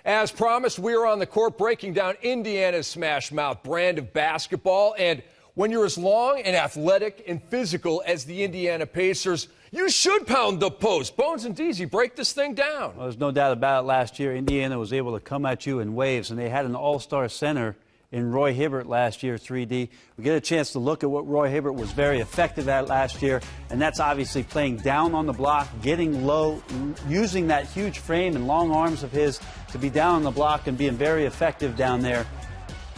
As promised, we are on the court breaking down Indiana's smash mouth brand of basketball. And when you're as long and athletic and physical as the Indiana Pacers, you should pound the post. Bones and Deasy, break this thing down. Well, there's no doubt about it. Last year, Indiana was able to come at you in waves, and they had an all-star center in Roy Hibbert last year, 3D. We get a chance to look at what Roy Hibbert was very effective at last year, and that's obviously playing down on the block, getting low, using that huge frame and long arms of his to be down on the block and being very effective down there.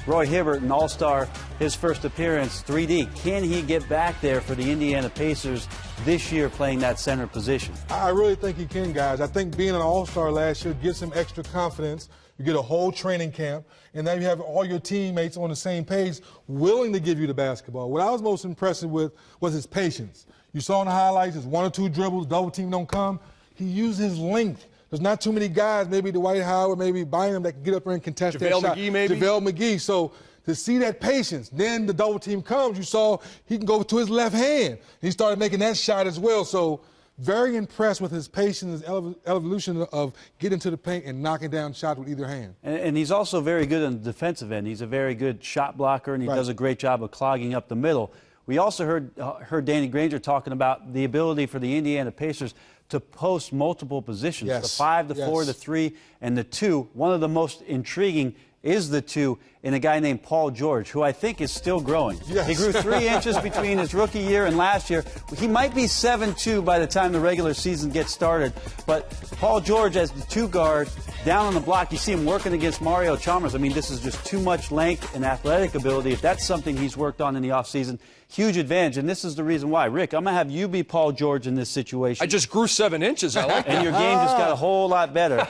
Roy Hibbert, an all-star, his first appearance, 3D. Can he get back there for the Indiana Pacers this year playing that center position? I really think he can, guys. I think being an all-star last year gives him extra confidence. You get a whole training camp, and now you have all your teammates on the same page willing to give you the basketball. What I was most impressed with was his patience. You saw in the highlights, his 1 or 2 dribbles, double team don't come. He used his length. There's not too many guys, maybe Dwight Howard, maybe Bryant, that can get up there and contest that shot. McGee, maybe? JaVale McGee. So to see that patience, then the double team comes, you saw he can go to his left hand. He started making that shot as well. So very impressed with his patience, his evolution of getting to the paint and knocking down shots with either hand. And he's also very good on the defensive end. He's a very good shot blocker, and he does a great job of clogging up the middle. We also heard Danny Granger talking about the ability for the Indiana Pacers to post multiple positions, the 5, the 4, the 3, and the 2. One of the most intriguing is the 2 in a guy named Paul George, who I think is still growing. Yes. He grew 3 inches between his rookie year and last year. He might be 7'2" by the time the regular season gets started. But Paul George as the 2 guard, down on the block, you see him working against Mario Chalmers. I mean, this is just too much length and athletic ability. If that's something he's worked on in the offseason, huge advantage. And this is the reason why. Rick, I'm going to have you be Paul George in this situation. I just grew 7 inches. I like that. And your game just got a whole lot better.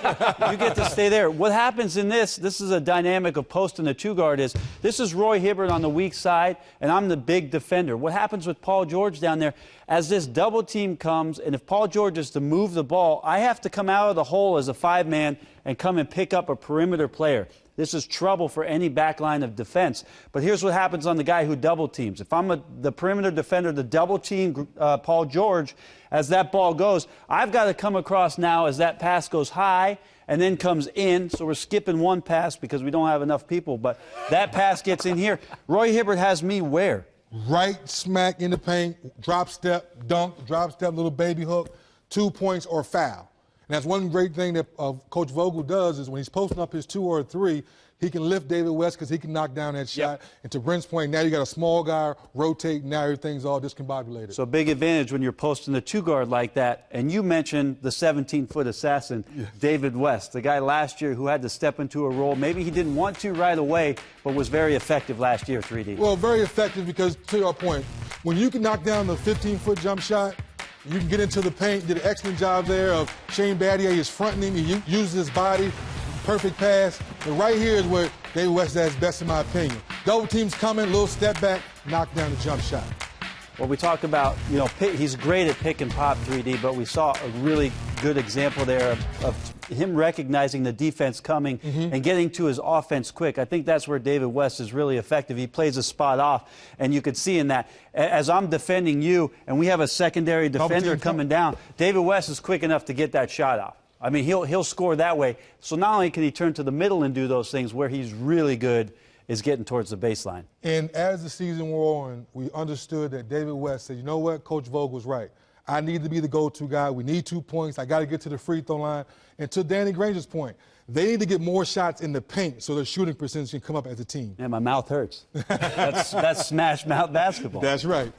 You get to stay there. What happens in this is a dynamic of post and the 2 guard is, this is Roy Hibbert on the weak side, and I'm the big defender. What happens with Paul George down there, as this double team comes, and if Paul George is to move the ball, I have to come out of the hole as a 5-man and come and pick up a perimeter player. This is trouble for any back line of defense. But here's what happens on the guy who double teams. If I'm the perimeter defender, the double team Paul George, as that ball goes, I've got to come across now as that pass goes high and then comes in. So we're skipping one pass because we don't have enough people. But that pass gets in here. Roy Hibbert has me where? Right smack in the paint, drop step, dunk, drop step, little baby hook, 2 points or foul. And that's one great thing that Coach Vogel does is when he's posting up his 2 or 3, he can lift David West because he can knock down that shot. And to Brent's point, now you got a small guy, rotate, now everything's all discombobulated. So big advantage when you're posting the 2 guard like that. And you mentioned the 17-foot assassin, David West, the guy last year who had to step into a role. Maybe he didn't want to right away, but was very effective last year, 3D. Well, very effective because, to your point, when you can knock down the 15-foot jump shot, you can get into the paint, did an excellent job there of Shane Battier is fronting him, he uses his body, perfect pass. But right here is where David West is best in my opinion. Double teams coming, little step back, knock down the jump shot. Well, we talked about, he's great at pick and pop 3D, but we saw a really good example there of him recognizing the defense coming and getting to his offense quick. I think that's where David West is really effective. He plays a spot off, and you could see in that. As I'm defending you, and we have a secondary defender coming down, David West is quick enough to get that shot off. I mean, he'll score that way. So not only can he turn to the middle and do those things, where he's really good is getting towards the baseline. And as the season wore on, we understood that David West said, you know what, Coach Vogel's right. I need to be the go-to guy. We need 2 points. I got to get to the free throw line. And to Danny Granger's point, they need to get more shots in the paint so their shooting percentage can come up as a team. Yeah, my mouth hurts. That's smash mouth basketball. That's right.